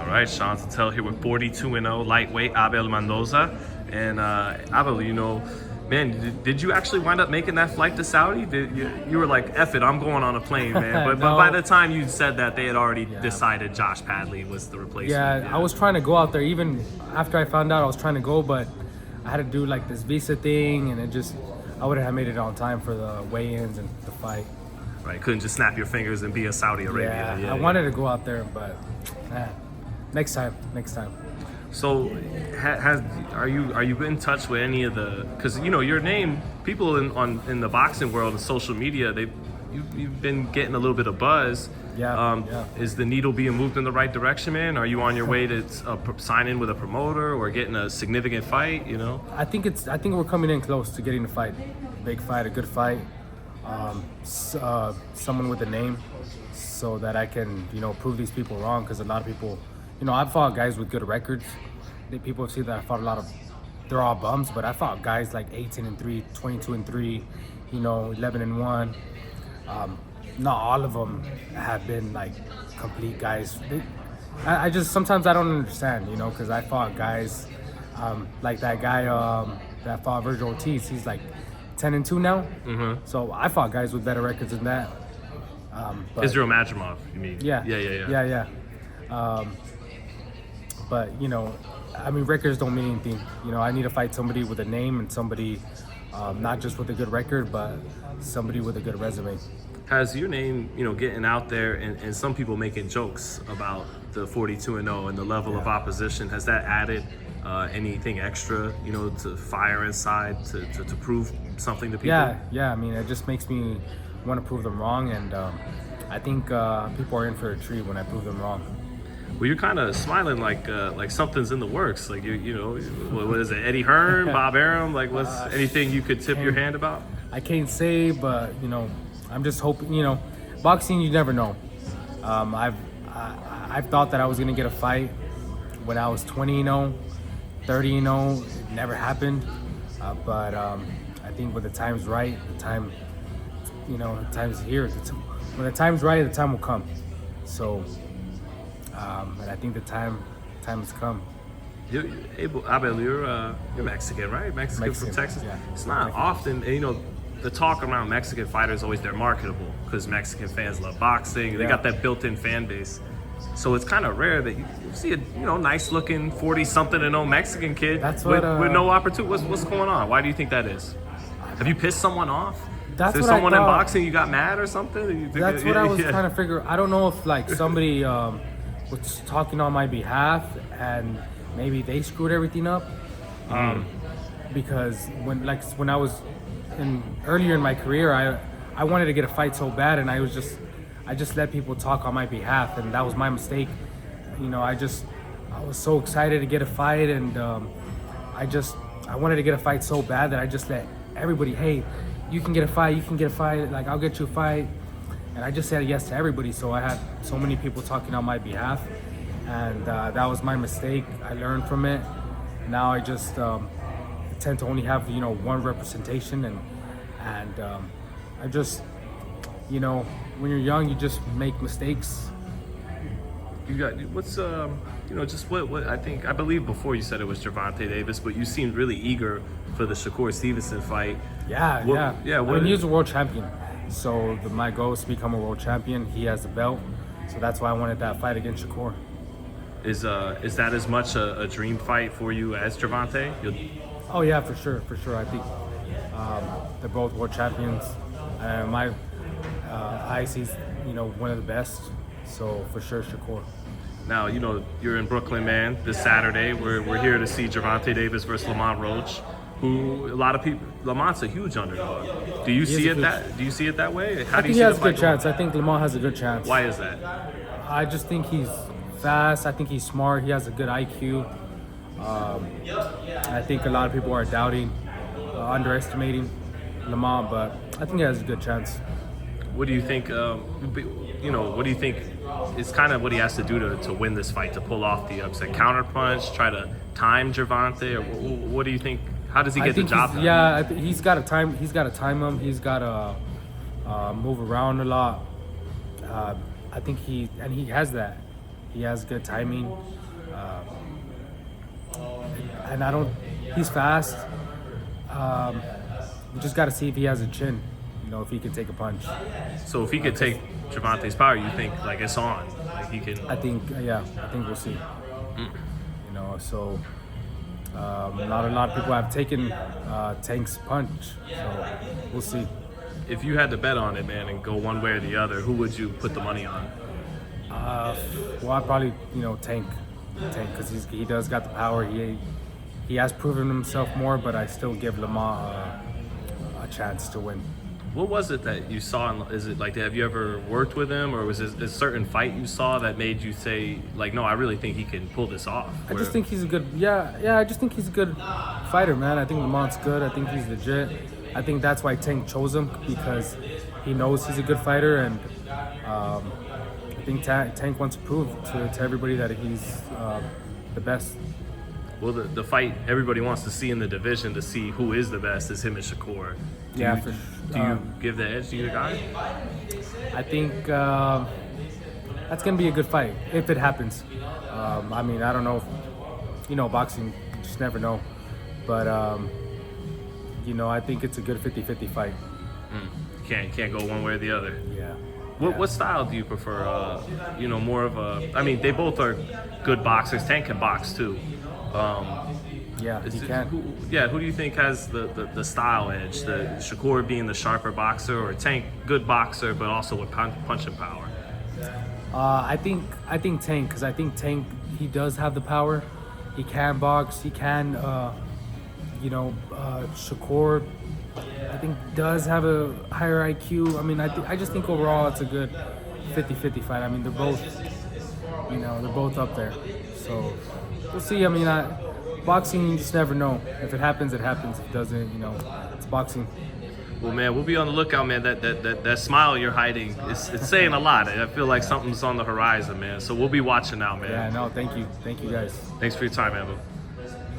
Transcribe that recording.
right, Sean Tell here with 42-0 lightweight Abel Mendoza. And Abel, man, did you actually wind up making that flight to Saudi? You were like, F it, I'm going on a plane, man. But, No. but by the time you said that, they had already decided Josh Padley was the replacement. Yeah, I was trying to go out there. Even after I found out, I was trying to go, but I had to do like this visa thing, and I wouldn't have made it on time for the weigh-ins and the fight. Right, couldn't just snap your fingers and be in Saudi Arabia. I wanted to go out there, but next time. So, are you in touch with any of the? Because your name, people in the boxing world and social media, you've been getting a little bit of buzz. Yeah. Is the needle being moved in the right direction, man? Are you on your way to sign in with a promoter or getting a significant fight? I think we're coming in close to getting a fight, big fight, a good fight. Someone with a name, so that I can prove these people wrong. Because a lot of people, I've fought guys with good records. People see that I fought a lot of, they're all bums, but I fought guys like 18-3, 22-3, 11-1. Not all of them have been like complete guys. I just sometimes I don't understand, because I fought guys like that guy that fought Virgil Ortiz. He's like 10-2 now. Mm-hmm. So I fought guys with better records than that. Israel Madrimov, you mean? Yeah. But records don't mean anything. I need to fight somebody with a name and somebody not just with a good record, but somebody with a good resume. Has your name, getting out there and some people making jokes about the 42-0 and the level of opposition, has that added anything extra, to fire inside to prove something to people? Yeah. It just makes me want to prove them wrong, and I think people are in for a treat when I prove them wrong. Well, you're kind of smiling like something's in the works. Like what is it? Eddie Hearn, Bob Arum? Like, what's anything you could tip your hand about? I can't say, but I'm just hoping. Boxing, you never know. I've thought that I was gonna get a fight when I was 20-0, 30-0. It never happened. But I think when the time's right, the time's here. When the time's right, the time will come. So, and I think the time has come. Abel, you're Mexican, right? Mexican from Texas. Yeah. It's not often, the talk around Mexican fighters always they're marketable because Mexican fans love boxing. They got that built-in fan base. So it's kind of rare that you see a nice-looking 40-something-0 Mexican kid with no opportunity. What's going on? Why do you think that is? Have you pissed someone off? That's Is what there someone I in thought. boxing you got mad or something? That's what I was trying to figure. I don't know if like somebody was talking on my behalf and maybe they screwed everything up. Because when I was earlier in my career, I wanted to get a fight so bad, and I just let people talk on my behalf, and that was my mistake. I was so excited to get a fight, and I wanted to get a fight so bad that I just let everybody, hey, you can get a fight, like I'll get you a fight. And I just said yes to everybody, so I had so many people talking on my behalf, and that was my mistake. I learned from it. Now I just tend to only have one representation, and I just when you're young, you just make mistakes. You got what's just what I believe before you said it was Gervonta Davis, but you seemed really eager for the Shakur Stevenson fight. Yeah. He was a world champion, so my goal is to become a world champion. He has the belt, so that's why I wanted that fight against Shakur. Is that as much a dream fight for you as Gervonta? Oh yeah, for sure. I think they're both world champions. My eyes, he's one of the best. So for sure, Shakur. Now you're in Brooklyn, man. This Saturday, we're here to see Gervonta Davis versus Lamont Roach, who a lot of people. Lamont's a huge underdog. Do you see it that way? I think he has a good chance. I think Lamont has a good chance. Why is that? I just think he's fast. I think he's smart. He has a good IQ. I think a lot of people are doubting, underestimating Lamont, but I think he has a good chance. What do you think? What do you think is kind of what he has to do to win this fight, to pull off the upset counterpunch, try to time Gervonta, or what do you think? How does he get the job done? Yeah, he's got to time him. He's got to move around a lot. I think he has that. He has good timing, and I don't. He's fast. We just got to see if he has a chin. You know, if he can take a punch. So if he could take Gervonta's power, you think like it's on? Like he can. I think we'll see. You know, so not a lot of people have taken Tank's punch, so we'll see. If you had to bet on it, man, and go one way or the other, who would you put the money on? Well, I'd probably Tank, because he does got the power. He has proven himself more, but I still give Lamont a chance to win. What was it that you saw? Is it like, have you ever worked with him, or was it a certain fight you saw that made you say, like, no, I really think he can pull this off? I just think he's a good, I just think he's a good fighter, man. I think Lamont's good. I think he's legit. I think that's why Tank chose him, because he knows he's a good fighter, and I think Tank wants to prove to everybody that he's the best. Well, the fight everybody wants to see in the division to see who is the best is him and Shakur. Do you give the edge to your guy? I think that's going to be a good fight if it happens. I mean, I don't know if, boxing, you just never know. But, I think it's a good 50-50 fight. Can't go one way or the other. Yeah. What style do you prefer? More of a... I mean, they both are good boxers. Tank can box, too. Yeah, he can. Who do you think has the style edge? The Shakur being the sharper boxer, or Tank, good boxer, but also with punching power? I think Tank, because I think Tank, he does have the power. He can box. He can, Shakur, I think, does have a higher IQ. I mean, I just think overall it's a good 50-50 fight. I mean, they're both up there. So we'll see. I mean, boxing, you just never know. If it happens, it happens. If it doesn't, it's boxing. Well, man, we'll be on the lookout, man. That smile you're hiding, it's saying a lot. I feel like something's on the horizon, man. So we'll be watching out, man. Yeah, no, thank you. Thank you, guys. Thanks for your time, Abel.